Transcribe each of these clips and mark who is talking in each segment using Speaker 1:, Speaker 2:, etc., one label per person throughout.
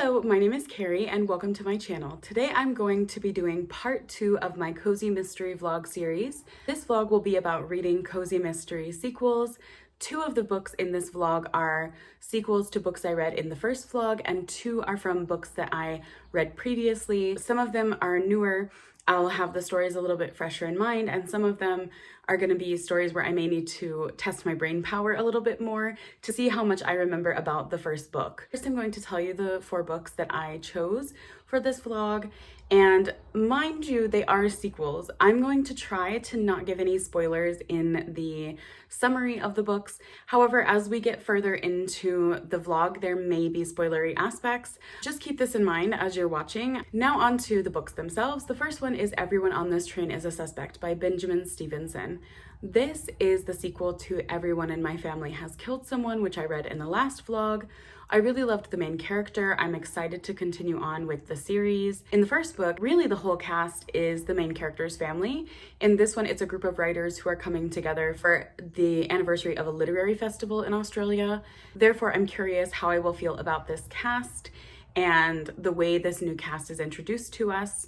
Speaker 1: Hello, my name is Carrie and welcome to my channel. Today I'm going to be doing part 2 of my Cozy Mystery vlog series. This vlog will be about reading Cozy Mystery sequels. 2 of the books in this vlog are sequels to books I read in the first vlog, and 2 are from books that I read previously. Some of them are newer. I'll have the stories a little bit fresher in mind, and some of them are going to be stories where I may need to test my brain power a little bit more to see how much I remember about the first book. First, I'm going to tell you the 4 books that I chose for this vlog, and mind you, they are sequels. I'm going to try to not give any spoilers in the summary of the books. However, as we get further into the vlog, there may be spoilery aspects. Just keep this in mind as you're watching. Now on to the books themselves. The first one is Everyone on This Train is a Suspect by Benjamin Stevenson. This is the sequel to Everyone in My Family Has Killed Someone, which I read in the last vlog. I really loved the main character. I'm excited to continue on with the series. In the first book, really the whole cast is the main character's family. In this one, it's a group of writers who are coming together for the anniversary of a literary festival in Australia. Therefore, I'm curious how I will feel about this cast and the way this new cast is introduced to us.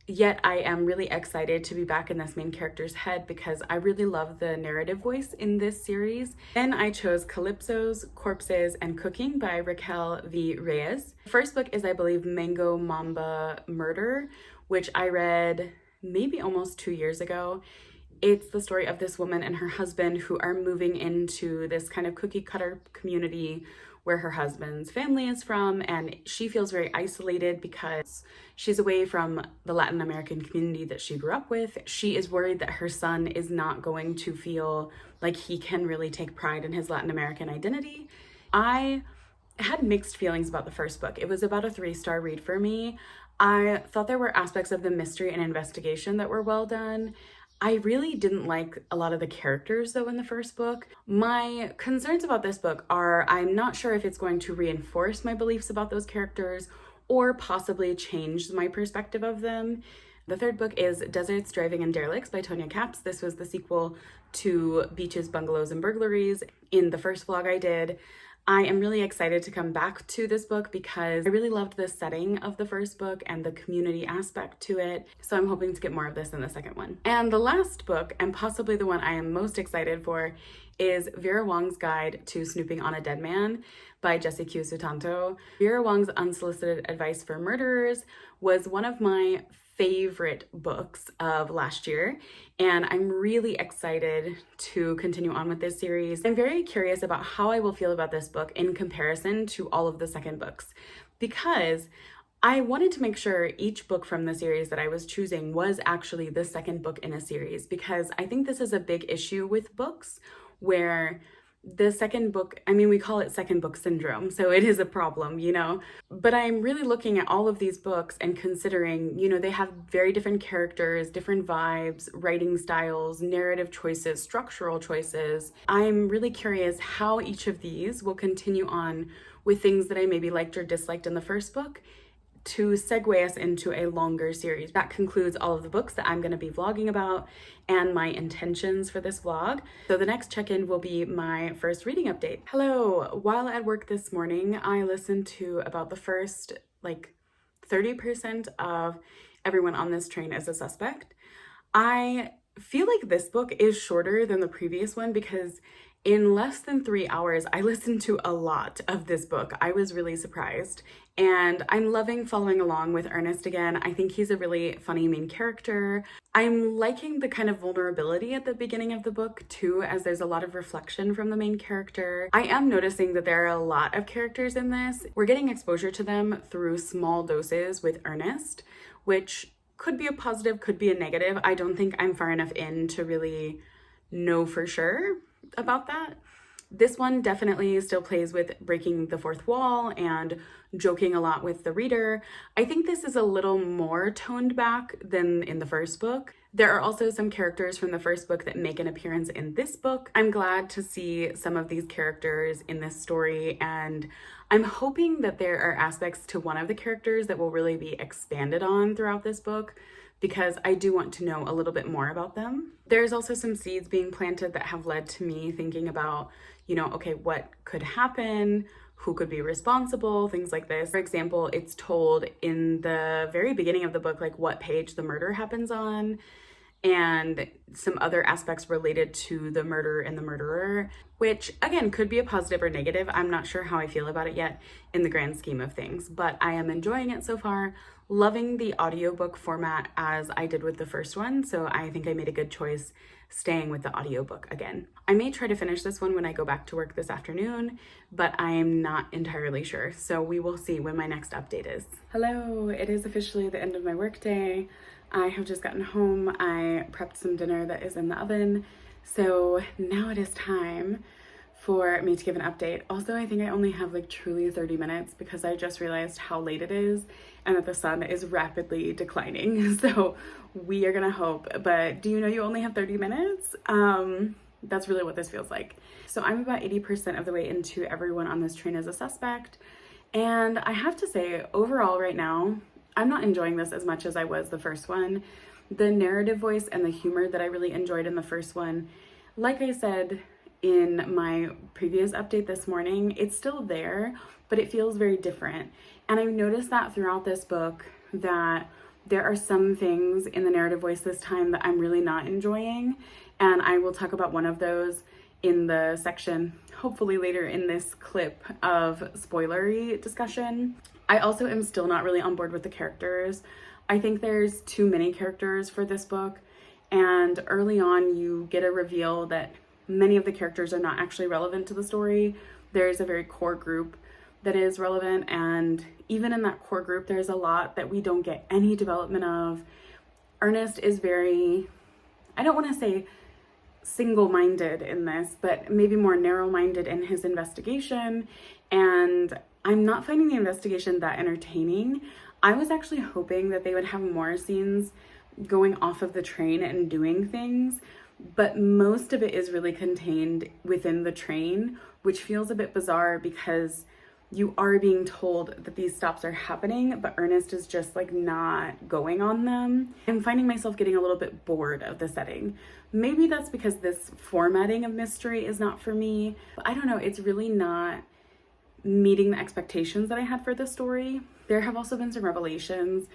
Speaker 1: Yet I am really excited to be back in this main character's head because I really love the narrative voice in this series. Then I chose Calypso's Corpses and Cooking by Raquel v. Reyes. The first book is, I believe, Mango Mamba Murder, which I read maybe almost 2 years ago. It's the story of this woman and her husband who are moving into this kind of cookie cutter community where her husband's family is from, and she feels very isolated because she's away from the Latin American community that she grew up with. She is worried that her son is not going to feel like he can really take pride in his Latin American identity. I had mixed feelings about the first book. It was about a 3-star read for me. I thought there were aspects of the mystery and investigation that were well done. I really didn't like a lot of the characters though in the first book. My concerns about this book are I'm not sure if it's going to reinforce my beliefs about those characters or possibly change my perspective of them. The third book is Deserts, Driving, and Derelicts by Tonya Kappes. This was the sequel to Beaches, Bungalows, and Burglaries in the first vlog I did. I am really excited to come back to this book because I really loved the setting of the first book and the community aspect to it. So I'm hoping to get more of this in the second one. And the last book, and possibly the one I am most excited for, is Vera Wong's Guide to Snooping on a Dead Man by Jesse Q. Sutanto. Vera Wong's Unsolicited Advice for Murderers was one of my favorite books of last year, and I'm really excited to continue on with this series. I'm very curious about how I will feel about this book in comparison to all of the second books, because I wanted to make sure each book from the series that I was choosing was actually the second book in a series, because I think this is a big issue with books where the second book, I mean, we call it second book syndrome, so it is a problem, you know, but I'm really looking at all of these books and considering, you know, they have very different characters, different vibes, writing styles, narrative choices, structural choices. I'm really curious how each of these will continue on with things that I maybe liked or disliked in the first book to segue us into a longer series. That concludes all of the books that I'm going to be vlogging about and my intentions for this vlog. So the next check-in will be my first reading update. Hello! While at work this morning, I listened to about the first 30% of Everyone on This Train is a Suspect. I feel like this book is shorter than the previous one because in less than 3 hours, I listened to a lot of this book. I was really surprised. And I'm loving following along with Ernest again. I think he's a really funny main character. I'm liking the kind of vulnerability at the beginning of the book too, as there's a lot of reflection from the main character. I am noticing that there are a lot of characters in this. We're getting exposure to them through small doses with Ernest, which could be a positive, could be a negative. I don't think I'm far enough in to really know for sure about that. This one definitely still plays with breaking the fourth wall and joking a lot with the reader. I think this is a little more toned back than in the first book. There are also some characters from the first book that make an appearance in this book. I'm glad to see some of these characters in this story, and I'm hoping that there are aspects to one of the characters that will really be expanded on throughout this book, because I do want to know a little bit more about them. There's also some seeds being planted that have led to me thinking about you know, okay, what could happen, who could be responsible, things like this. For example, it's told in the very beginning of the book, like what page the murder happens on, and some other aspects related to the murder and the murderer, which again could be a positive or negative. I'm not sure how I feel about it yet in the grand scheme of things, but I am enjoying it so far, loving the audiobook format as I did with the first one, so I think I made a good choice staying with the audiobook again. I may try to finish this one when I go back to work this afternoon, but I am not entirely sure, so we will see when my next update is. Hello, it is officially the end of my workday. I have just gotten home. I prepped some dinner that is in the oven. So now it is time for me to give an update. Also, I think I only have like truly 30 minutes because I just realized how late it is and that the sun is rapidly declining. So we are gonna hope, but do you know you only have 30 minutes? That's really what this feels like. So I'm about 80% of the way into everyone on this train as a suspect. And I have to say, overall right now, I'm not enjoying this as much as I was the first one. The narrative voice and the humor that I really enjoyed in the first one, like I said in my previous update this morning, it's still there, but it feels very different. And I've noticed that throughout this book that there are some things in the narrative voice this time that I'm really not enjoying. And I will talk about one of those in the section, hopefully later in this clip of spoilery discussion. I also am still not really on board with the characters. I think there's too many characters for this book, and early on you get a reveal that many of the characters are not actually relevant to the story. There's a very core group that is relevant, and even in that core group there's a lot that we don't get any development of. Ernest is very, I don't want to say single-minded in this, but maybe more narrow-minded in his investigation, and I'm not finding the investigation that entertaining. I was actually hoping that they would have more scenes going off of the train and doing things, but most of it is really contained within the train, which feels a bit bizarre because you are being told that these stops are happening, but Ernest is just like not going on them. I'm finding myself getting a little bit bored of the setting. Maybe that's because this formatting of mystery is not for me. But I don't know, it's really not meeting the expectations that I had for the story. There have also been some revelations,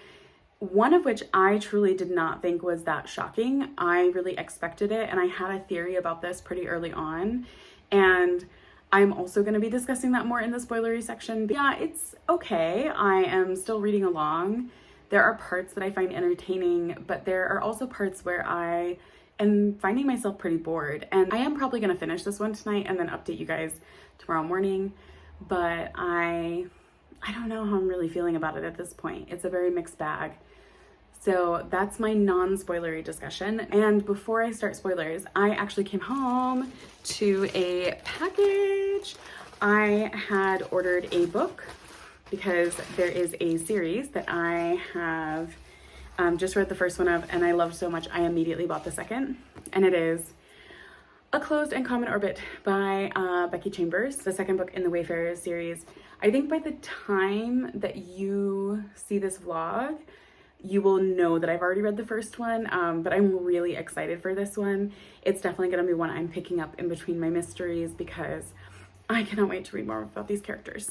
Speaker 1: one of which I truly did not think was that shocking. I really expected it, and I had a theory about this pretty early on, and I'm also going to be discussing that more in the spoilery section. But yeah, it's okay. I am still reading along. There are parts that I find entertaining, but there are also parts where I am finding myself pretty bored, and I am probably going to finish this one tonight and then update you guys tomorrow morning. But I don't know how I'm really feeling about it at this point. It's a very mixed bag. So that's my non-spoilery discussion. And before I start spoilers, I actually came home to a package. I had ordered a book because there is a series that I have just read the first one of, and I loved so much I immediately bought the second. And it is A Closed and Common Orbit by Becky Chambers, the second book in the Wayfarers series. I think by the time that you see this vlog, you will know that I've already read the first one, but I'm really excited for this one. It's definitely going to be one I'm picking up in between my mysteries because I cannot wait to read more about these characters.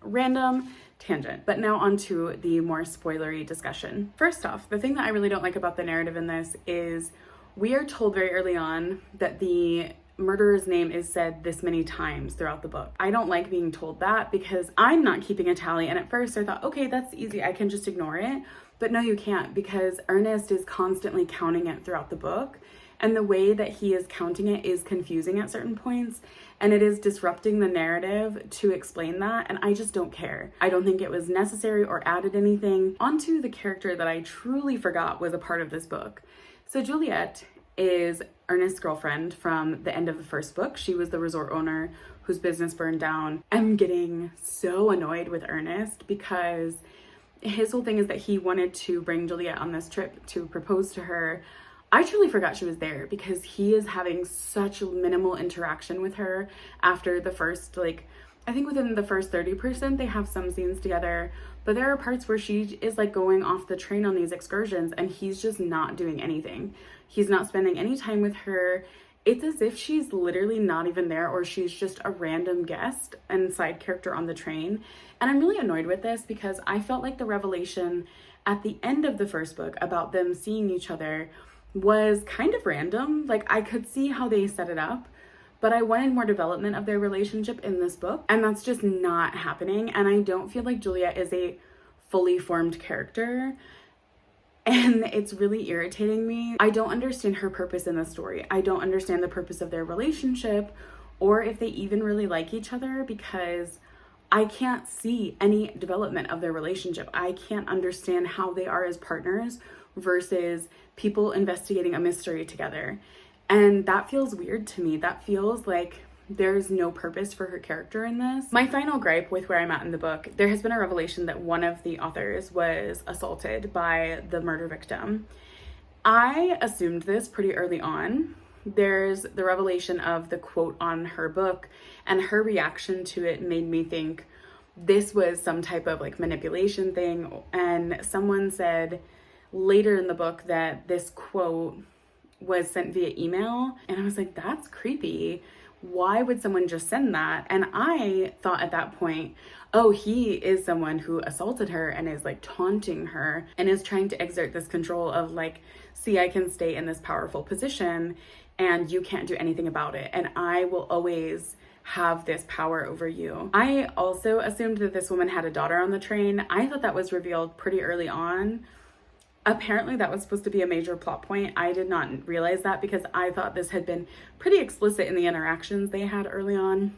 Speaker 1: Random tangent, but now on to the more spoilery discussion. First off, the thing that I really don't like about the narrative in this is we are told very early on that the murderer's name is said this many times throughout the book. I don't like being told that because I'm not keeping a tally, and at first I thought, okay, that's easy, I can just ignore it. But no, you can't, because Ernest is constantly counting it throughout the book, and the way that he is counting it is confusing at certain points, and it is disrupting the narrative to explain that, and I just don't care. I don't think it was necessary or added anything. Onto the character that I truly forgot was a part of this book. So Juliet is Ernest's girlfriend from the end of the first book. She was the resort owner whose business burned down. I'm getting so annoyed with Ernest because his whole thing is that he wanted to bring Juliet on this trip to propose to her. I truly forgot she was there because he is having such minimal interaction with her after the first, I think within the first 30%, they have some scenes together, but there are parts where she is going off the train on these excursions and he's just not doing anything. He's not spending any time with her. It's as if she's literally not even there, or she's just a random guest and side character on the train. And I'm really annoyed with this because I felt like the revelation at the end of the first book about them seeing each other was kind of random. Like, I could see how they set it up, but I wanted more development of their relationship in this book, and that's just not happening. And I don't feel like Julia is a fully formed character, and it's really irritating me. I don't understand her purpose in the story. I don't understand the purpose of their relationship, or if they even really like each other, because I can't see any development of their relationship. I can't understand how they are as partners versus people investigating a mystery together. And that feels weird to me. That feels like there's no purpose for her character in this. My final gripe with where I'm at in the book, there has been a revelation that one of the authors was assaulted by the murder victim. I assumed this pretty early on. There's the revelation of the quote on her book, and her reaction to it made me think this was some type of like manipulation thing. And someone said later in the book that this quote was sent via email, and I was like, that's creepy. Why would someone just send that? And I thought at that point, oh, he is someone who assaulted her and is like taunting her and is trying to exert this control of like, see, I can stay in this powerful position and you can't do anything about it, and I will always have this power over you. I also assumed that this woman had a daughter on the train. I thought that was revealed pretty early on. Apparently that was supposed to be a major plot point. I did not realize that because I thought this had been pretty explicit in the interactions they had early on.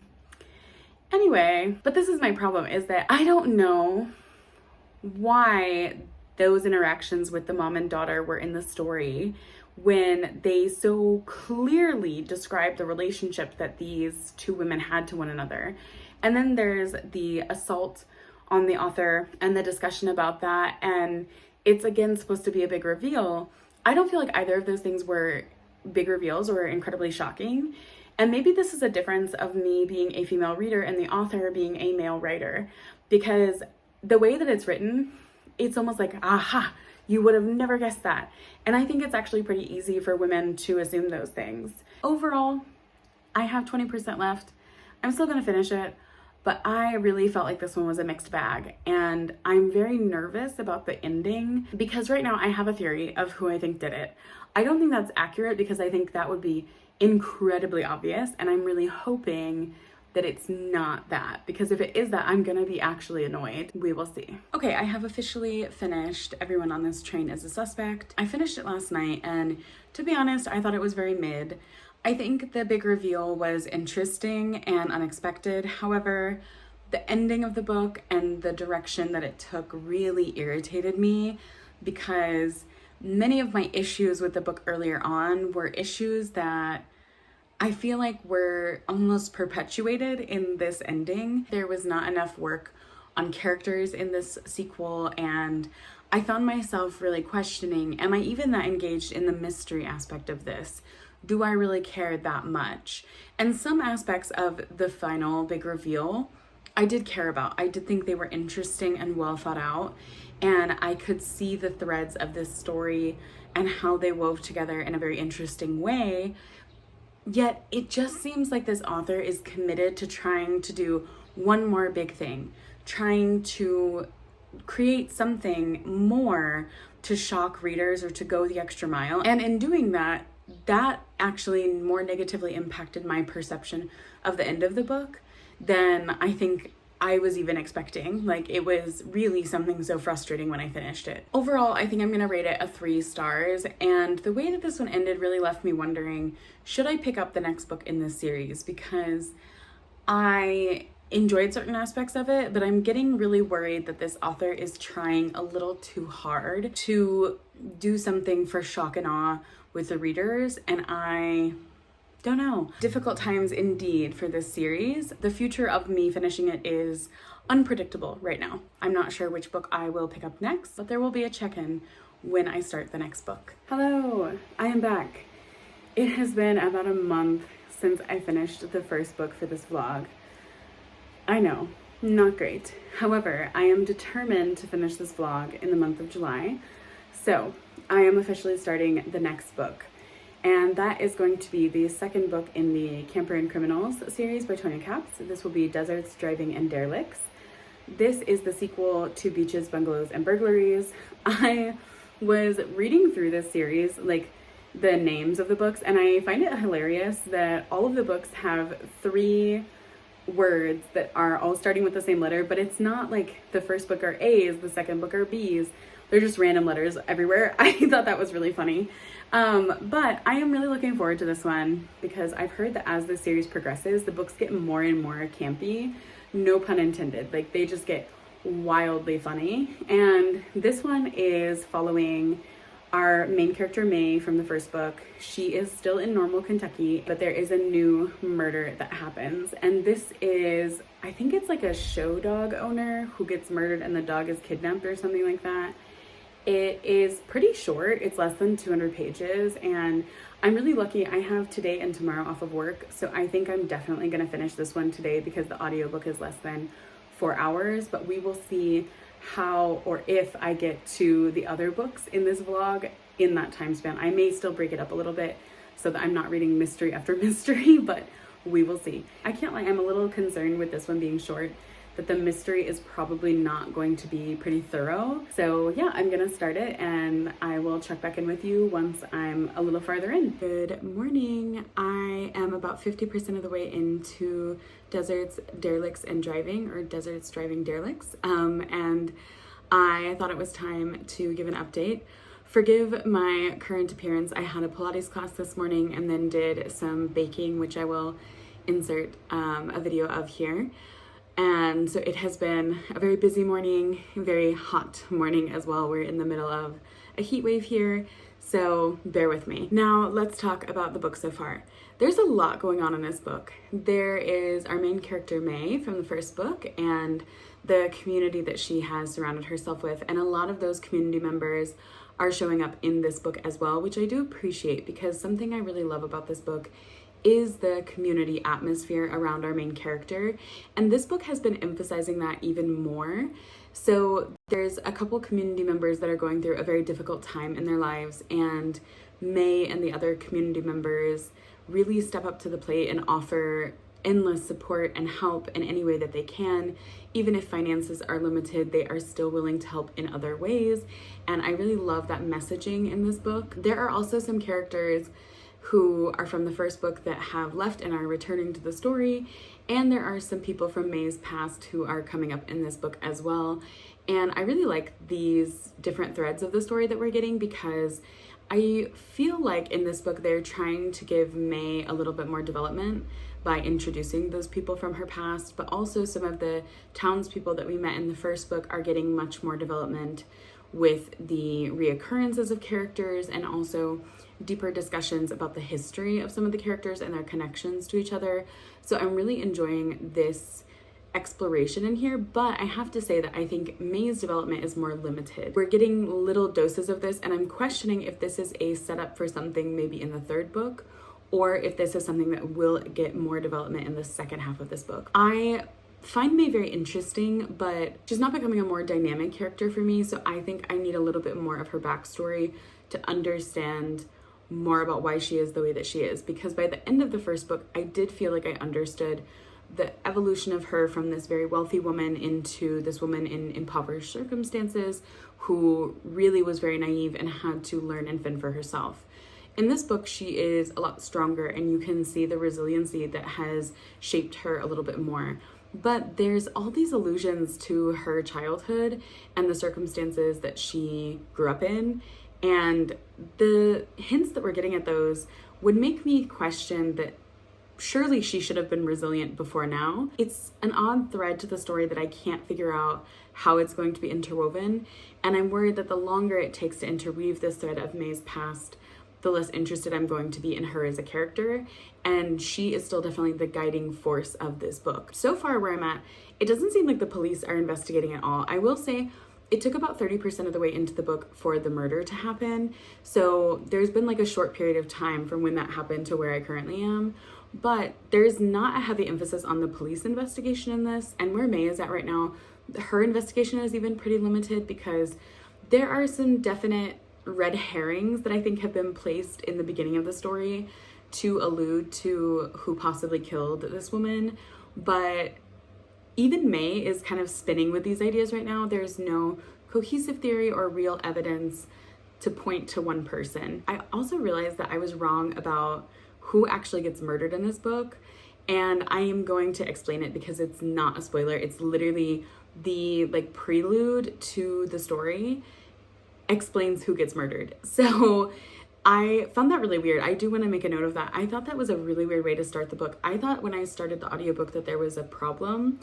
Speaker 1: Anyway, but this is my problem, is that I don't know why those interactions with the mom and daughter were in the story when they so clearly described the relationship that these two women had to one another. And then there's the assault on the author and the discussion about that, and it's again supposed to be a big reveal. I don't feel like either of those things were big reveals or incredibly shocking. And maybe this is a difference of me being a female reader and the author being a male writer, because the way that it's written, it's almost like, aha, you would have never guessed that. And I think it's actually pretty easy for women to assume those things. Overall, I have 20% left. I'm still gonna finish it, but I really felt like this one was a mixed bag. And I'm very nervous about the ending because right now I have a theory of who I think did it. I don't think that's accurate because I think that would be incredibly obvious, and I'm really hoping that it's not that, because if it is that, I'm gonna be actually annoyed. We will see. Okay, I have officially finished Everyone on This Train is a Suspect. I finished it last night, and to be honest, I thought it was very mid. I think the big reveal was interesting and unexpected. However, the ending of the book and the direction that it took really irritated me, because many of my issues with the book earlier on were issues that I feel like were almost perpetuated in this ending. There was not enough work on characters in this sequel, and I found myself really questioning, am I even that engaged in the mystery aspect of this? Do I really care that much? And some aspects of the final big reveal I did care about. I did think they were interesting and well thought out, and I could see the threads of this story and how they wove together in a very interesting way. Yet it just seems like this author is committed to trying to do one more big thing, trying to create something more to shock readers or to go the extra mile. And in doing that, that actually more negatively impacted my perception of the end of the book than I think I was even expecting. Like, it was really something so frustrating when I finished it. Overall, I think I'm gonna rate it a 3 stars, and the way that this one ended really left me wondering, should I pick up the next book in this series? Because I enjoyed certain aspects of it, but I'm getting really worried that this author is trying a little too hard to do something for shock and awe with the readers, and I don't know. Difficult times indeed for this series. The future of me finishing it is unpredictable right now. I'm not sure which book I will pick up next, but there will be a check-in when I start the next book. Hello, I am back. It has been about a month since I finished the first book for this vlog. I know, not great. However, I am determined to finish this vlog in the month of July. So I am officially starting the next book. and that is going to be the second book in the Camper and Criminals series by Tonya Kappes. This will be Deserts, Driving, and Derelicts. This is the sequel to Beaches, Bungalows, and Burglaries. I was reading through this series, like the names of the books, and I find it hilarious that all of the books have 3 words that are all starting with the same letter, but it's not like the first book are A's, the second book are B's. They're just random letters everywhere. I thought that was really funny. But I am really looking forward to this one because I've heard that as the series progresses, the books get more and more campy. No pun intended. Like, they just get wildly funny. And this one is following our main character, May, from the first book. She is still in Normal, Kentucky, but there is a new murder that happens. And this is, I think it's like a show dog owner who gets murdered and the dog is kidnapped or something like that. It is pretty short. It's less than 200 pages, and I'm really lucky. I have today and tomorrow off of work, so I think I'm definitely going to finish this one today because the audiobook is less than 4 hours, but we will see how or if I get to the other books in this vlog in that time span. I may still break it up a little bit so that I'm not reading mystery after mystery, but we will see. I can't lie, I'm a little concerned with this one being short, that the mystery is probably not going to be pretty thorough. So yeah, I'm gonna start it and I will check back in with you once I'm a little farther in. Good morning. I am about 50% of the way into Deserts, Derelicts, and Driving, or Deserts, Driving, Derelicts. And I thought it was time to give an update. Forgive my current appearance. I had a Pilates class this morning and then did some baking, which I will insert a video of here. And so it has been a very busy morning, very hot morning as well. We're in the middle of a heat wave here, so bear with me. Now let's talk about the book so far. There's a lot going on in this book. There is our main character, May, from the first book, and the community that she has surrounded herself with. And a lot of those community members are showing up in this book as well, which I do appreciate because something I really love about this book is the community atmosphere around our main character, and this book has been emphasizing that even more. So there's a couple community members that are going through a very difficult time in their lives, and May and the other community members really step up to the plate and offer endless support and help in any way that they can. Even if finances are limited, they are still willing to help in other ways, and I really love that messaging in this book. There are also some characters who are from the first book that have left and are returning to the story, and there are some people from May's past who are coming up in this book as well. And I really like these different threads of the story that we're getting because I feel like in this book they're trying to give May a little bit more development by introducing those people from her past, but also some of the townspeople that we met in the first book are getting much more development with the reoccurrences of characters and also deeper discussions about the history of some of the characters and their connections to each other. So I'm really enjoying this exploration in here, but I have to say that I think May's development is more limited. We're getting little doses of this, and I'm questioning if this is a setup for something maybe in the third book, or if this is something that will get more development in the second half of this book. I find May very interesting, but she's not becoming a more dynamic character for me, so I think I need a little bit more of her backstory to understand more about why she is the way that she is, because by the end of the first book, I did feel like I understood the evolution of her from this very wealthy woman into this woman in impoverished circumstances who really was very naive and had to learn and fend for herself. In this book, she is a lot stronger, and you can see the resiliency that has shaped her a little bit more. But there's all these allusions to her childhood and the circumstances that she grew up in, and the hints that we're getting at those would make me question that surely she should have been resilient before now. It's an odd thread to the story that I can't figure out how it's going to be interwoven, and I'm worried that the longer it takes to interweave this thread of May's past, the less interested I'm going to be in her as a character, and she is still definitely the guiding force of this book. So far where I'm at, it doesn't seem like the police are investigating at all. I will say it took about 30% of the way into the book for the murder to happen, so there's been like a short period of time from when that happened to where I currently am, but there's not a heavy emphasis on the police investigation in this, and where May is at right now, her investigation is even pretty limited because there are some definite red herrings that I think have been placed in the beginning of the story to allude to who possibly killed this woman. But even May is kind of spinning with these ideas right now. There's no cohesive theory or real evidence to point to one person. I also realized that I was wrong about who actually gets murdered in this book, and I am going to explain it because it's not a spoiler. It's literally the like prelude to the story explains who gets murdered. So I found that really weird. I do want to make a note of that. I thought that was a really weird way to start the book. I thought when I started the audiobook that there was a problem.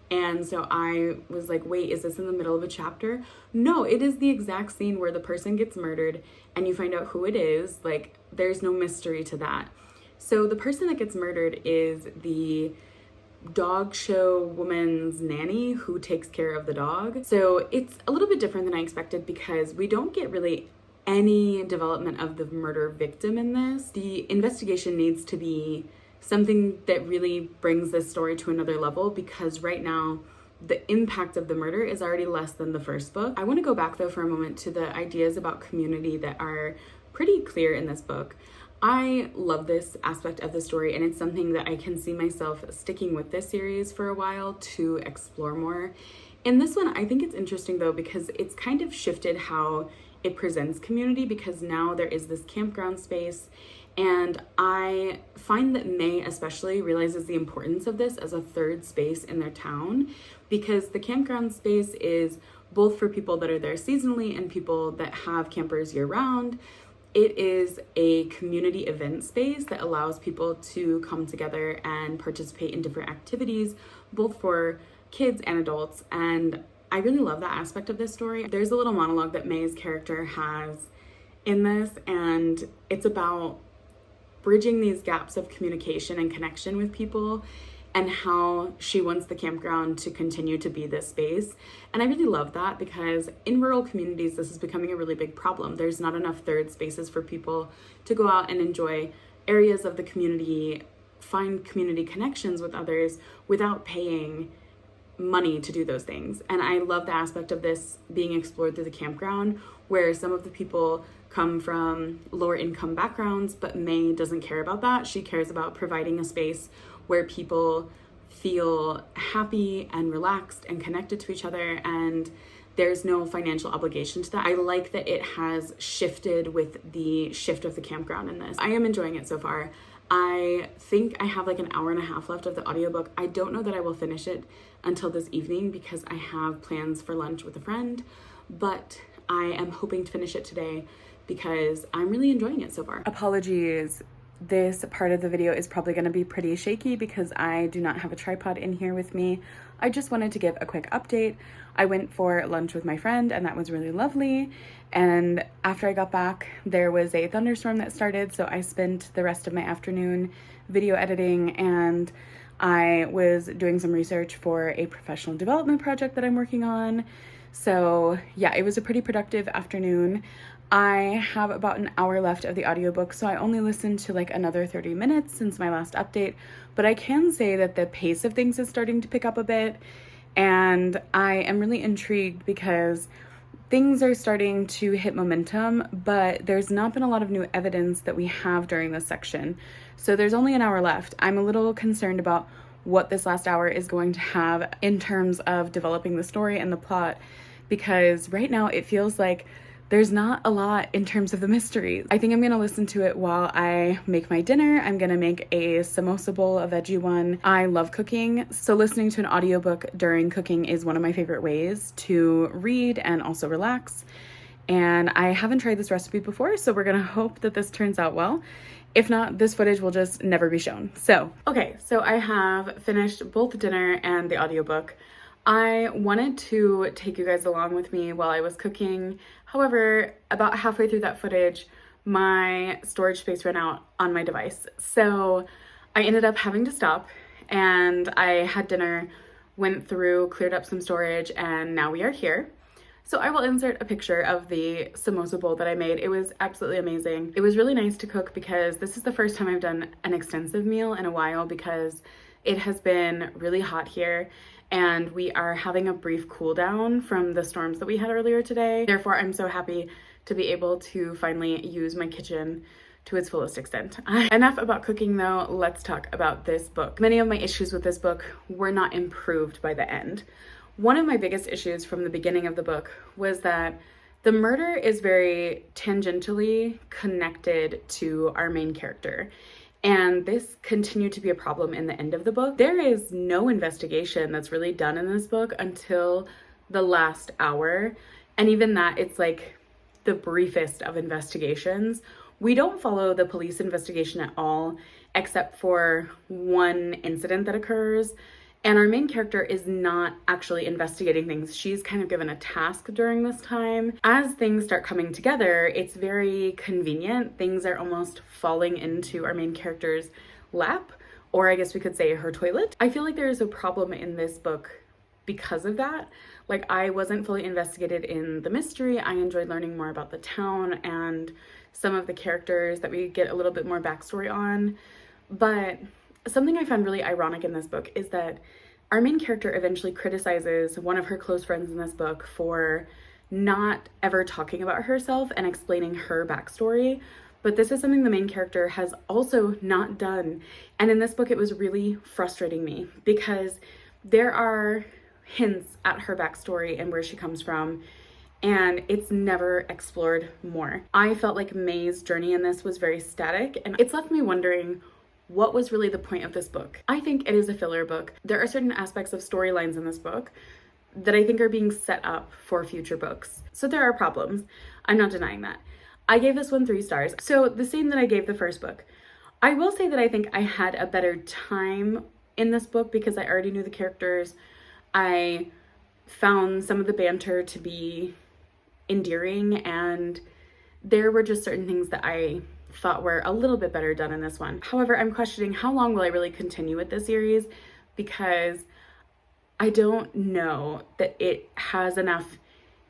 Speaker 1: And so I was like, wait, is this in the middle of a chapter? No, it is the exact scene where the person gets murdered and you find out who it is. Like, there's no mystery to that. So the person that gets murdered is the dog show woman's nanny who takes care of the dog. So it's a little bit different than I expected because we don't get really any development of the murder victim in this. The investigation needs to be something that really brings this story to another level, because right now the impact of the murder is already less than the first book. I want to go back though for a moment to the ideas about community that are pretty clear in this book. I love this aspect of the story, and it's something that I can see myself sticking with this series for a while to explore more. In this one, I think it's interesting though because it's kind of shifted how it presents community, because now there is this campground space, and I find that May especially realizes the importance of this as a third space in their town, because the campground space is both for people that are there seasonally and people that have campers year round. It is a community event space that allows people to come together and participate in different activities, both for kids and adults. And I really love that aspect of this story. There's a little monologue that May's character has in this, and it's about bridging these gaps of communication and connection with people, and how she wants the campground to continue to be this space. And I really love that because in rural communities, this is becoming a really big problem. There's not enough third spaces for people to go out and enjoy areas of the community, find community connections with others without paying money to do those things. And I love the aspect of this being explored through the campground, where some of the people come from lower income backgrounds, but May doesn't care about that. She cares about providing a space where people feel happy and relaxed and connected to each other, and there's no financial obligation to that. I like that it has shifted with the shift of the campground in this. I am enjoying it so far. I think I have like an hour and a half left of the audiobook. I don't know that I will finish it until this evening because I have plans for lunch with a friend, but I am hoping to finish it today because I'm really enjoying it so far. Apologies. This part of the video is probably going to be pretty shaky because I do not have a tripod in here with me. I just wanted to give a quick update. I went for lunch with my friend and that was really lovely. And after I got back, there was a thunderstorm that started, so I spent the rest of my afternoon video editing, and I was doing some research for a professional development project that I'm working on. So yeah, it was a pretty productive afternoon. I have about an hour left of the audiobook, so I only listened to like another 30 minutes since my last update, but I can say that the pace of things is starting to pick up a bit, and I am really intrigued because things are starting to hit momentum, but there's not been a lot of new evidence that we have during this section. So there's only an hour left. I'm a little concerned about what this last hour is going to have in terms of developing the story and the plot, because right now it feels like there's not a lot in terms of the mystery. I think I'm gonna listen to it while I make my dinner. I'm gonna make a samosa bowl, a veggie one. I love cooking, so listening to an audiobook during cooking is one of my favorite ways to read and also relax. And I haven't tried this recipe before, so we're gonna hope that this turns out well. If not, this footage will just never be shown. So, okay, so I have finished both dinner and the audiobook. I wanted to take you guys along with me while I was cooking. However, about halfway through that footage, my storage space ran out on my device. So I ended up having to stop, and I had dinner, went through, cleared up some storage, and now we are here. So I will insert a picture of the samosa bowl that I made. It was absolutely amazing. It was really nice to cook because this is the first time I've done an extensive meal in a while because it has been really hot here, and we are having a brief cool down from the storms that we had earlier today. Therefore, I'm so happy to be able to finally use my kitchen to its fullest extent. Enough about cooking though, let's talk about this book. Many of my issues with this book were not improved by the end. One of my biggest issues from the beginning of the book was that the murder is very tangentially connected to our main character. And this continued to be a problem in the end of the book. There is no investigation that's really done in this book until the last hour. And even that, it's like the briefest of investigations. We don't follow the police investigation at all, except for one incident that occurs. And our main character is not actually investigating things. She's kind of given a task during this time. As things start coming together, it's very convenient. Things are almost falling into our main character's lap, or I guess we could say her toilet. I feel like there is a problem in this book because of that. Like, I wasn't fully investigated in the mystery. I enjoyed learning more about the town and some of the characters that we get a little bit more backstory on. But something I found really ironic in this book is that our main character eventually criticizes one of her close friends in this book for not ever talking about herself and explaining her backstory. But this is something the main character has also not done. And in this book, it was really frustrating me because there are hints at her backstory and where she comes from, and it's never explored more. I felt like May's journey in this was very static, and it's left me wondering, what was really the point of this book? I think it is a filler book. There are certain aspects of storylines in this book that I think are being set up for future books. So there are problems. I'm not denying that. I gave this one 3 stars. So the same that I gave the first book. I will say that I think I had a better time in this book because I already knew the characters. I found some of the banter to be endearing, and there were just certain things that I thought were a little bit better done in this one. However, I'm questioning how long will I really continue with this series, because I don't know that it has enough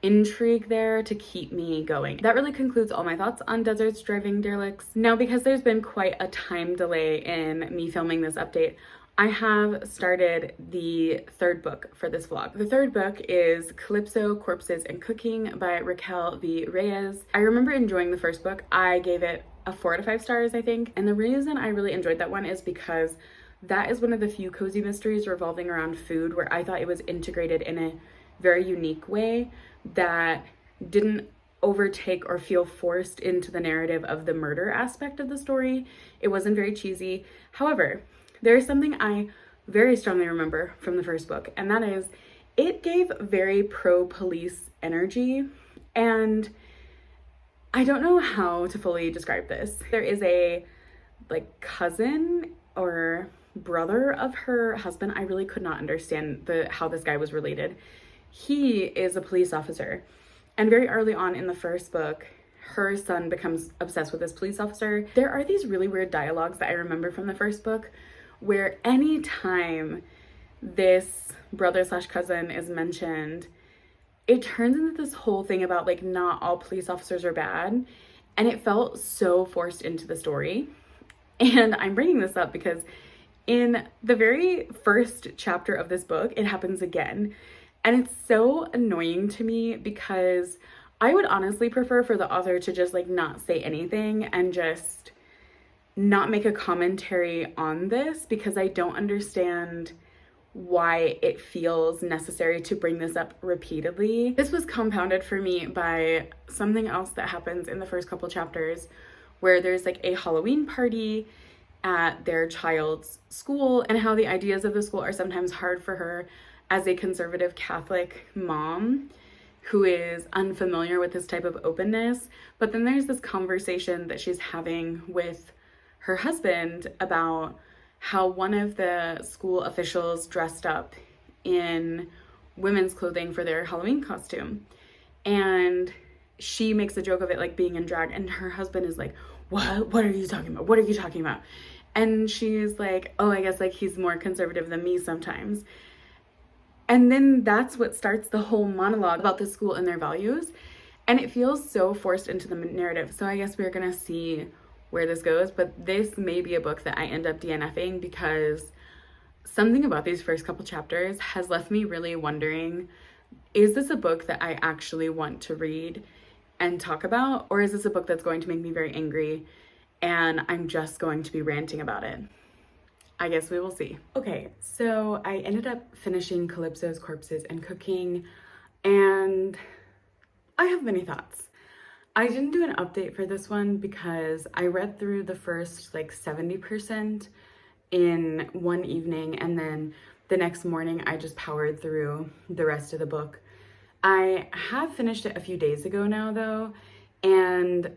Speaker 1: intrigue there to keep me going. That really concludes all my thoughts on Deserts Driving Derelicts. Now, because there's been quite a time delay in me filming this update, I have started the 3rd book for this vlog. The 3rd book is Calypso, Corpses, and Cooking by Raquel v. Reyes. I remember enjoying the 1st book. I gave it a 4 out of 5 stars, I think. And the reason I really enjoyed that one is because that is one of the few cozy mysteries revolving around food where I thought it was integrated in a very unique way that didn't overtake or feel forced into the narrative of the murder aspect of the story. It wasn't very cheesy. However, there is something I very strongly remember from the 1st book, and that is it gave very pro-police energy, and I don't know how to fully describe this. There is a cousin or brother of her husband. I really could not understand how this guy was related. He is a police officer, and very early on in the 1st book, her son becomes obsessed with this police officer. There are these really weird dialogues that I remember from the 1st book where anytime this brother/cousin is mentioned, it turns into this whole thing about not all police officers are bad, and it felt so forced into the story. And I'm bringing this up because in the very 1st chapter of this book, it happens again, and it's so annoying to me because I would honestly prefer for the author to just not say anything and just not make a commentary on this, because I don't understand why it feels necessary to bring this up repeatedly. This was compounded for me by something else that happens in the first couple chapters where there's a Halloween party at their child's school, and how the ideas of the school are sometimes hard for her as a conservative Catholic mom who is unfamiliar with this type of openness. But then there's this conversation that she's having with her husband about how one of the school officials dressed up in women's clothing for their Halloween costume. And she makes a joke of it being in drag, and her husband is like, what are you talking about? What are you talking about? And she's like, oh, I guess he's more conservative than me sometimes. And then that's what starts the whole monologue about the school and their values. And it feels so forced into the narrative. So I guess we're gonna see where this goes, but this may be a book that I end up DNFing because something about these first couple chapters has left me really wondering, is this a book that I actually want to read? and talk about, or is this a book that's going to make me very angry and I'm just going to be ranting about it? I guess we will see. Okay, so I ended up finishing Calypso's Corpses and Cooking, and I have many thoughts. I didn't do an update for this one because I read through the first like 70% in one evening, and then the next morning I just powered through the rest of the book. I have finished it a few days ago now though, and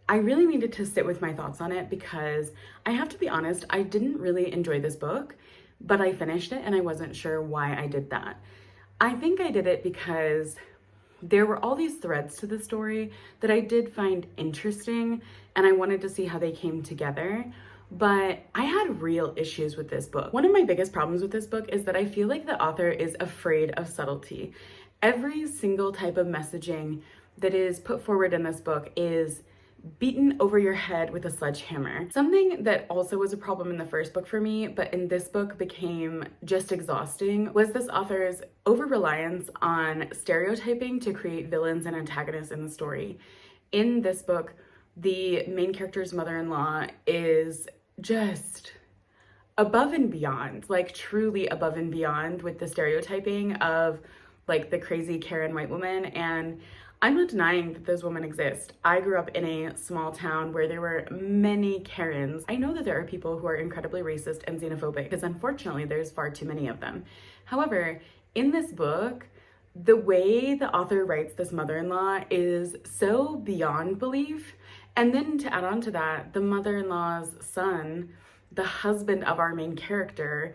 Speaker 1: I really needed to sit with my thoughts on it because I have to be honest, I didn't really enjoy this book, but I finished it and I wasn't sure why I did that. I think I did it because there were all these threads to the story that I did find interesting and I wanted to see how they came together. But I had real issues with this book. One of my biggest problems with this book is that I feel like the author is afraid of subtlety. Every single type of messaging that is put forward in this book is beaten over your head with a sledgehammer. Something that also was a problem in the first book for me, but in this book became just exhausting, was this author's over-reliance on stereotyping to create villains and antagonists in the story. In this book, the main character's mother-in-law is just above and beyond, like truly above and beyond with the stereotyping of like the crazy Karen white woman. And I'm not denying that those women exist. I grew up in a small town where there were many Karens. I know that there are people who are incredibly racist and xenophobic because unfortunately there's far too many of them. However, in this book, the way the author writes this mother-in-law is so beyond belief. And then to add on to that, the mother-in-law's son, the husband of our main character,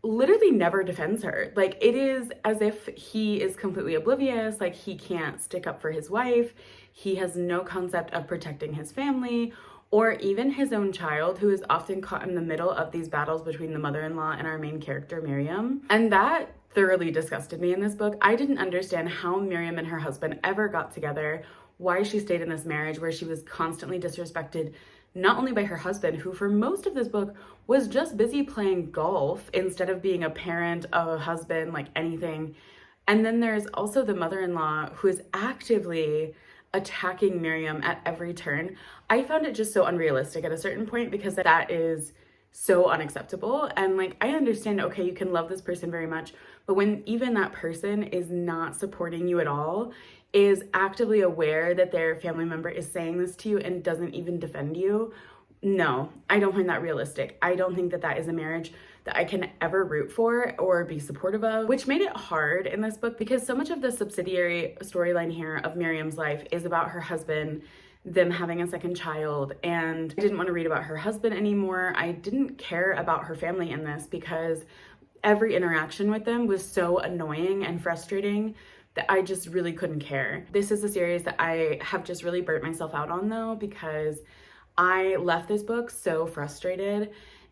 Speaker 1: literally never defends her. Like, it is as if he is completely oblivious, like he can't stick up for his wife. He has no concept of protecting his family or even his own child, who is often caught in the middle of these battles between the mother-in-law and our main character, Miriam. And that thoroughly disgusted me in this book. I didn't understand how Miriam and her husband ever got together, why she stayed in this marriage where she was constantly disrespected, not only by her husband, who for most of this book was just busy playing golf instead of being a parent, a husband, like anything. And then there's also the mother-in-law who is actively attacking Miriam at every turn. I found it just so unrealistic at a certain point because that is so unacceptable. And like, I understand, okay, you can love this person very much, but when even that person is not supporting you at all, is actively aware that their family member is saying this to you and doesn't even defend you, no, I don't find that realistic. I don't think that that is a marriage that I can ever root for or be supportive of, which made it hard in this book because so much of the subsidiary storyline here of Miriam's life is about her husband, them having a second child, and I didn't want to read about her husband anymore. I didn't care about her family in this because every interaction with them was so annoying and frustrating that I just really couldn't care. This is a series that I have just really burnt myself out on though, because I left this book so frustrated.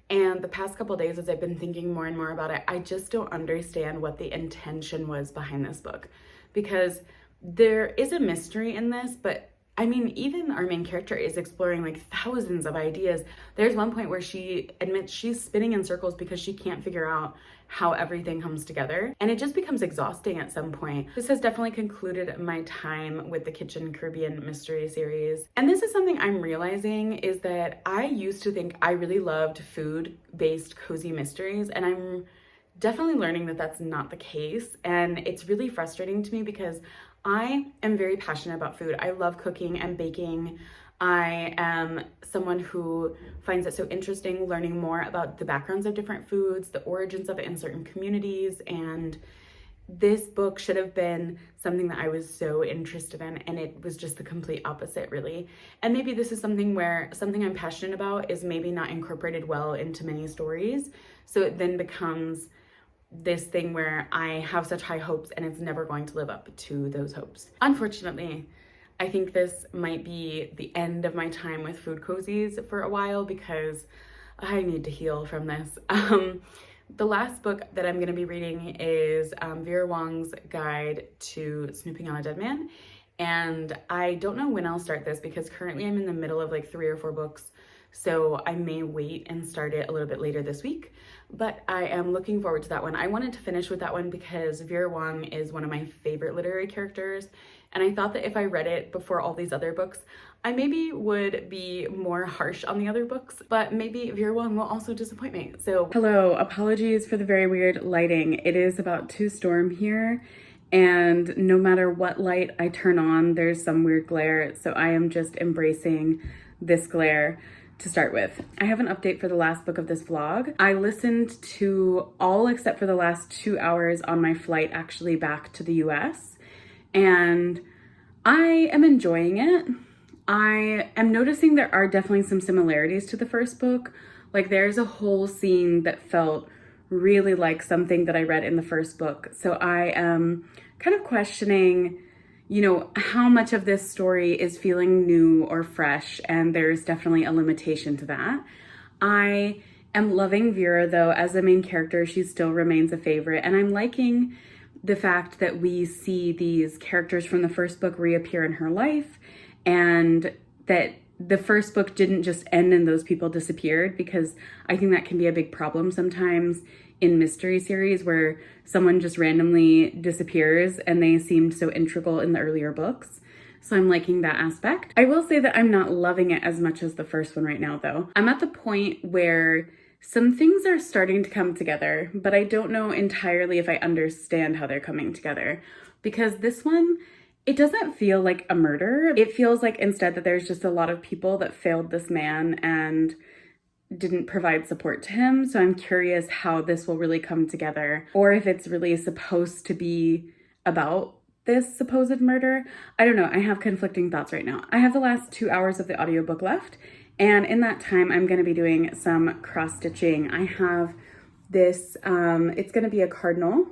Speaker 1: And the past couple days, as I've been thinking more and more about it, I just don't understand what the intention was behind this book, because there is a mystery in this, but I mean, even our main character is exploring like thousands of ideas. There's one point where she admits she's spinning in circles because she can't figure out how everything comes together. And it just becomes exhausting at some point. This has definitely concluded my time with the Kitchen Caribbean mystery series. And this is something I'm realizing is that I used to think I really loved food-based cozy mysteries, and I'm definitely learning that that's not the case. And it's really frustrating to me because I am very passionate about food. I love cooking and baking. I am someone who finds it so interesting learning more about the backgrounds of different foods, the origins of it in certain communities, and this book should have been something that I was so interested in, and it was just the complete opposite, really. And maybe this is something where something I'm passionate about is maybe not incorporated well into many stories, so it then becomes this thing where I have such high hopes and it's never going to live up to those hopes. Unfortunately, I think this might be the end of my time with food cozies for a while because I need to heal from this. The last book that I'm going to be reading is Vera Wong's Guide to Snooping on a Dead Man. And I don't know when I'll start this because currently I'm in the middle of like 3 or 4 books. so I may wait and start it a little bit later this week, but I am looking forward to that one. I wanted to finish with that one because Vera Wong is one of my favorite literary characters, and I thought that if I read it before all these other books, I maybe would be more harsh on the other books, but maybe Vera Wong will also disappoint me. So hello, apologies for the very weird lighting. It is about to storm here, and no matter what light I turn on, there's some weird glare, so I am just embracing this glare to start with. I have an update for the last book of this vlog. I listened to all except for the last 2 hours on my flight actually back to the US, and I am enjoying it. I am noticing there are definitely some similarities to the first book. Like there's a whole scene that felt really like something that I read in the first book. So I am kind of questioning, you know, how much of this story is feeling new or fresh, and there's definitely a limitation to that. I am loving Vera though as the main character. She still remains a favorite, and I'm liking the fact that we see these characters from the first book reappear in her life, and that the first book didn't just end and those people disappeared, because I think that can be a big problem sometimes in mystery series where someone just randomly disappears and they seemed so integral in the earlier books. So I'm liking that aspect. I will say that I'm not loving it as much as the first one right now though. I'm at the point where some things are starting to come together, but I don't know entirely if I understand how they're coming together, because this one, it doesn't feel like a murder. It feels like instead that there's just a lot of people that failed this man and didn't provide support to him. So I'm curious how this will really come together, or if it's really supposed to be about this supposed murder. I don't know. I have conflicting thoughts right now. I have the last 2 hours of the audiobook left, and in that time I'm going to be doing some cross stitching. I have this, it's going to be a cardinal.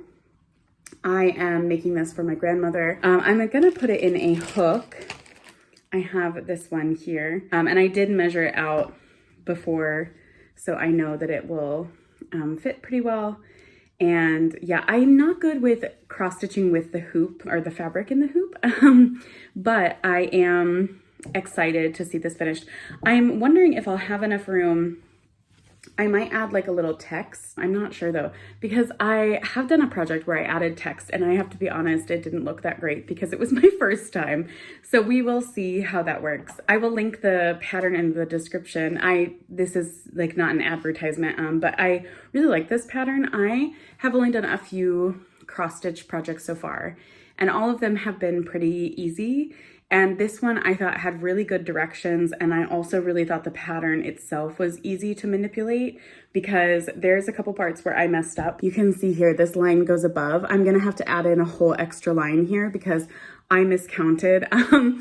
Speaker 1: I am making this for my grandmother. I'm gonna put it in a hook. I have this one here, and I did measure it out before, so I know that it will fit pretty well. And yeah, I'm not good with cross stitching with the hoop or the fabric in the hoop, but I am excited to see this finished. I'm wondering if I'll have enough room. I might add like a little text. I'm not sure though, because I have done a project where I added text, and I have to be honest, it didn't look that great because it was my first time. So we will see how that works. I will link the pattern in the description. This is like not an advertisement, but I really like this pattern. I have only done a few cross stitch projects so far, and all of them have been pretty easy. And this one I thought had really good directions, and I also really thought the pattern itself was easy to manipulate, because there's a couple parts where I messed up. You can see here, this line goes above. I'm gonna have to add in a whole extra line here because I miscounted.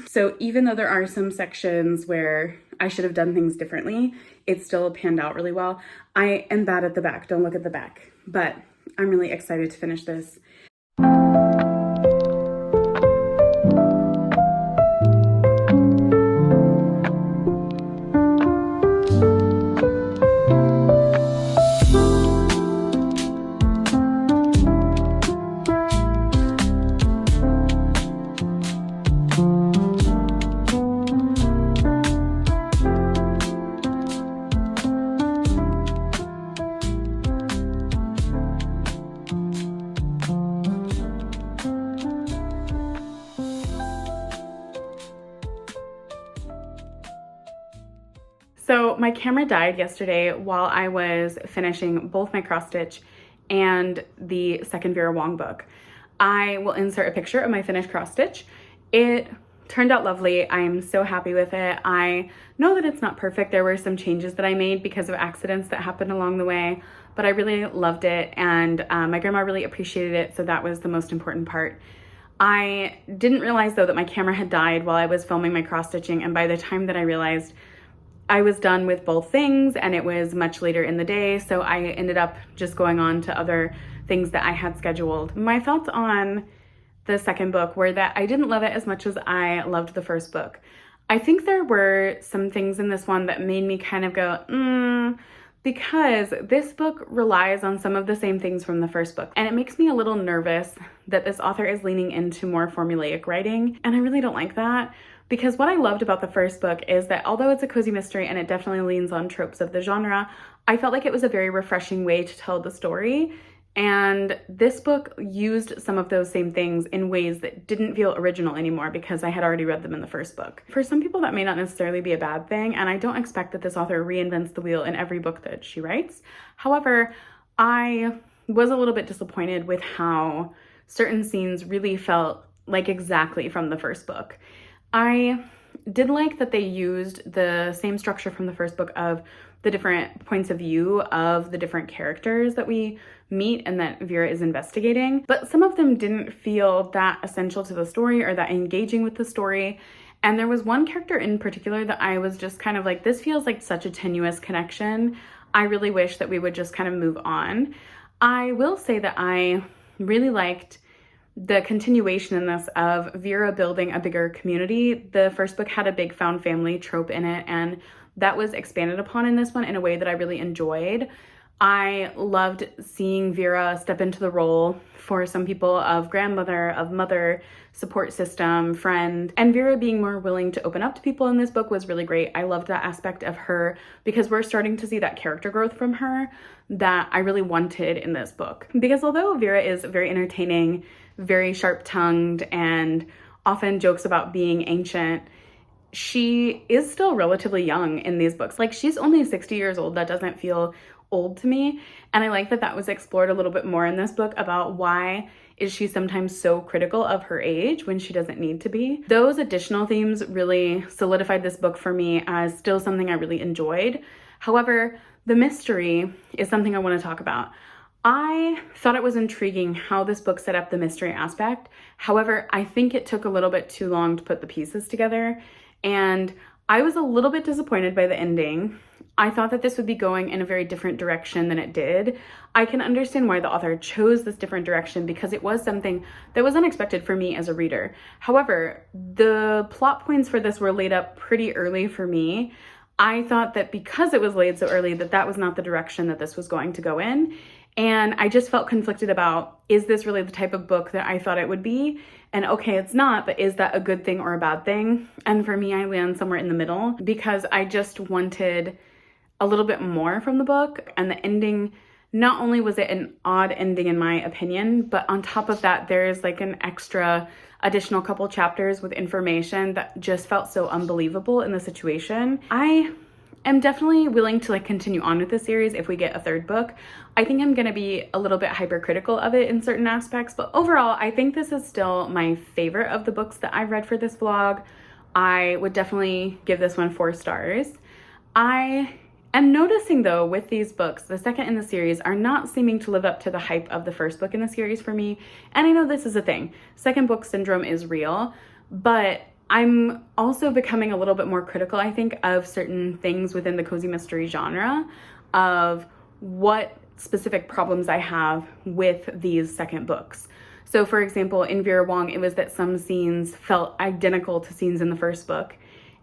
Speaker 1: So even though there are some sections where I should have done things differently, it still panned out really well. I am bad at the back, don't look at the back, but I'm really excited to finish this. So my camera died yesterday while I was finishing both my cross stitch and the second Vera Wong book. I will insert a picture of my finished cross stitch. It turned out lovely. I'm so happy with it. I know that it's not perfect. There were some changes that I made because of accidents that happened along the way, but I really loved it, and my grandma really appreciated it, so that was the most important part. I didn't realize though that my camera had died while I was filming my cross stitching, and by the time that I realized, I was done with both things and it was much later in the day, so I ended up just going on to other things that I had scheduled. My thoughts on the second book were that I didn't love it as much as I loved the first book. I think there were some things in this one that made me kind of go, because this book relies on some of the same things from the first book, and it makes me a little nervous that this author is leaning into more formulaic writing, and I really don't like that. because what I loved about the first book is that although it's a cozy mystery and it definitely leans on tropes of the genre, I felt like it was a very refreshing way to tell the story. And this book used some of those same things in ways that didn't feel original anymore because I had already read them in the first book. For some people, that may not necessarily be a bad thing, and I don't expect that this author reinvents the wheel in every book that she writes. However, I was a little bit disappointed with how certain scenes really felt like exactly from the first book. I did like that they used the same structure from the first book of the different points of view of the different characters that we meet and that Vera is investigating, but some of them didn't feel that essential to the story or that engaging with the story. And there was one character in particular that I was just kind of like, this feels like such a tenuous connection. I really wish that we would just kind of move on. I will say that I really liked the continuation in this of Vera building a bigger community. The first book had a big found family trope in it, and that was expanded upon in this one in a way that I really enjoyed. I loved seeing Vera step into the role for some people of grandmother, of mother, support system, friend, and Vera being more willing to open up to people in this book was really great. I loved that aspect of her because we're starting to see that character growth from her that I really wanted in this book. Because although Vera is very entertaining, very sharp-tongued, and often jokes about being ancient, she is still relatively young in these books. Like, she's only 60 years old. That doesn't feel old to me. And I like that that was explored a little bit more in this book about why is she sometimes so critical of her age when she doesn't need to be. Those additional themes really solidified this book for me as still something I really enjoyed. However, the mystery is something I want to talk about. I thought it was intriguing how this book set up the mystery aspect. However, I think it took a little bit too long to put the pieces together, and I was a little bit disappointed by the ending. I thought that this would be going in a very different direction than it did. I can understand why the author chose this different direction because it was something that was unexpected for me as a reader. However, the plot points for this were laid up pretty early for me. I thought that because it was laid so early that that was not the direction that this was going to go in. And I just felt conflicted about, is this really the type of book that I thought it would be? And okay, it's not, but is that a good thing or a bad thing? And for me, I land somewhere in the middle because I just wanted a little bit more from the book. And the ending, not only was it an odd ending in my opinion, but on top of that, there's like an extra additional couple chapters with information that just felt so unbelievable in the situation. I am definitely willing to continue on with the series if we get a third book. I think I'm gonna be a little bit hypercritical of it in certain aspects, but overall, I think this is still my favorite of the books that I've read for this vlog. I would definitely give this one 4 stars. I am noticing though with these books, the second in the series are not seeming to live up to the hype of the first book in the series for me. And I know this is a thing. Second book syndrome is real, but I'm also becoming a little bit more critical, I think, of certain things within the cozy mystery genre of what specific problems I have with these second books. So for example, in Vera Wong, it was that some scenes felt identical to scenes in the first book.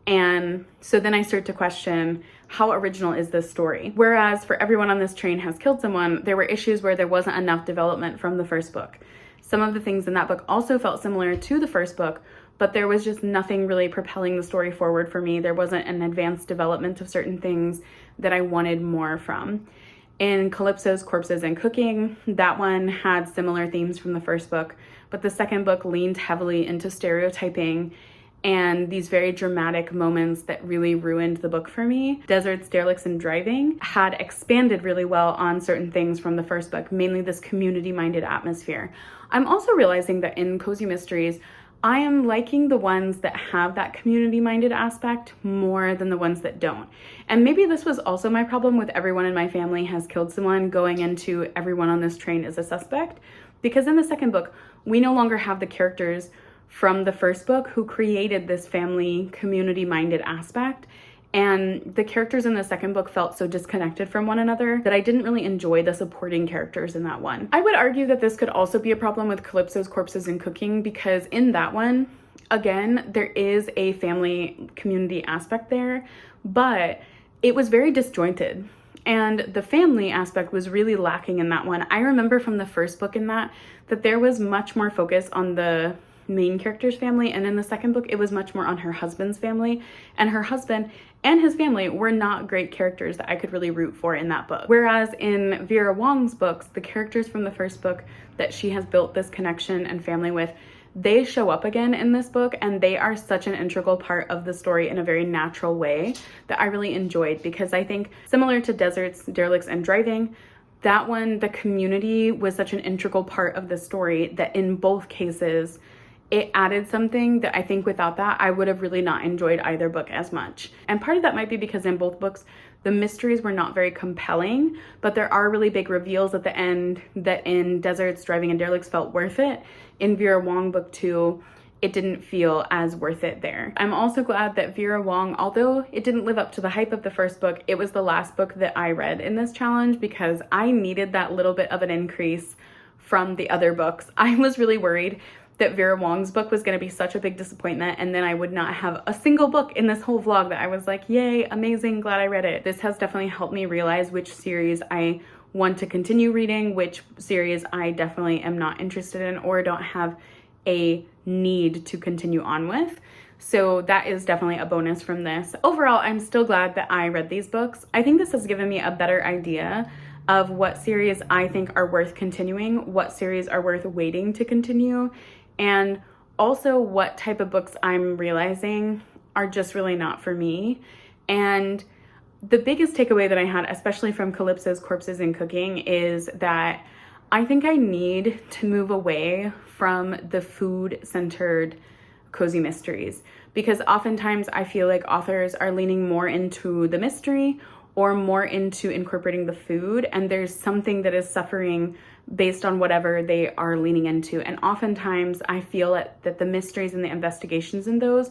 Speaker 1: And so then I start to question, how original is this story? Whereas for Everyone on This Train Has Killed Someone, there were issues where there wasn't enough development from the first book. Some of the things in that book also felt similar to the first book, but there was just nothing really propelling the story forward for me. There wasn't an advanced development of certain things that I wanted more from. In Calypso's Corpses and Cooking, that one had similar themes from the first book, but the second book leaned heavily into stereotyping and these very dramatic moments that really ruined the book for me. Deserts, Derelicts, and Driving had expanded really well on certain things from the first book, mainly this community-minded atmosphere. I'm also realizing that in cozy mysteries, I am liking the ones that have that community-minded aspect more than the ones that don't. And maybe this was also my problem with Everyone in My Family Has Killed Someone going into Everyone on This Train is a Suspect, because in the second book, we no longer have the characters from the first book who created this family community-minded aspect. And the characters in the second book felt so disconnected from one another that I didn't really enjoy the supporting characters in that one. I would argue that this could also be a problem with Calypso's Corpses and Cooking, because in that one, again, there is a family community aspect there, but it was very disjointed. And the family aspect was really lacking in that one. I remember from the first book in that there was much more focus on the main character's family, and in the second book it was much more on her husband's family, and her husband and his family were not great characters that I could really root for in that book. Whereas in Vera Wong's books, the characters from the first book that she has built this connection and family with, they show up again in this book, and they are such an integral part of the story in a very natural way that I really enjoyed, because I think similar to Derelicts, and Driving, that one, the community was such an integral part of the story that in both cases, it added something that I think without that, I would have really not enjoyed either book as much. And part of that might be because in both books, the mysteries were not very compelling, but there are really big reveals at the end that in Deserts, Driving, and Derelicts felt worth it. In Vera Wong book 2, it didn't feel as worth it there. I'm also glad that Vera Wong, although it didn't live up to the hype of the first book, it was the last book that I read in this challenge because I needed that little bit of an increase from the other books. I was really worried that Vera Wong's book was going to be such a big disappointment, and then I would not have a single book in this whole vlog that I was like, yay, amazing, glad I read it. This has definitely helped me realize which series I want to continue reading, which series I definitely am not interested in or don't have a need to continue on with. So that is definitely a bonus from this. Overall, I'm still glad that I read these books. I think this has given me a better idea of what series I think are worth continuing, what series are worth waiting to continue, and also what type of books I'm realizing are just really not for me. And the biggest takeaway that I had, especially from Calypso's Corpses and Cooking, is that I think I need to move away from the food-centered cozy mysteries, because oftentimes I feel like authors are leaning more into the mystery or more into incorporating the food, and there's something that is suffering based on whatever they are leaning into. And oftentimes I feel that the mysteries and the investigations in those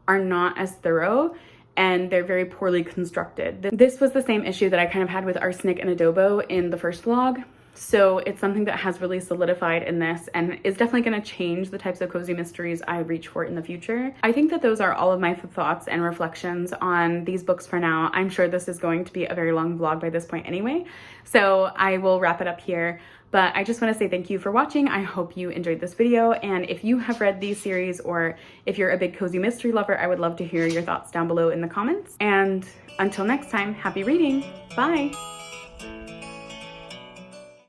Speaker 1: are not as thorough, and they're very poorly constructed. This was the same issue that I kind of had with Arsenic and Adobo in the first vlog. So it's something that has really solidified in this and is definitely going to change the types of cozy mysteries I reach for in the future. I think that those are all of my thoughts and reflections on these books for now. I'm sure this is going to be a very long vlog by this point anyway, so I will wrap it up here. But I just want to say thank you for watching. I hope you enjoyed this video, and if you have read these series or if you're a big cozy mystery lover, I would love to hear your thoughts down below in the comments. And until next time, happy reading. Bye!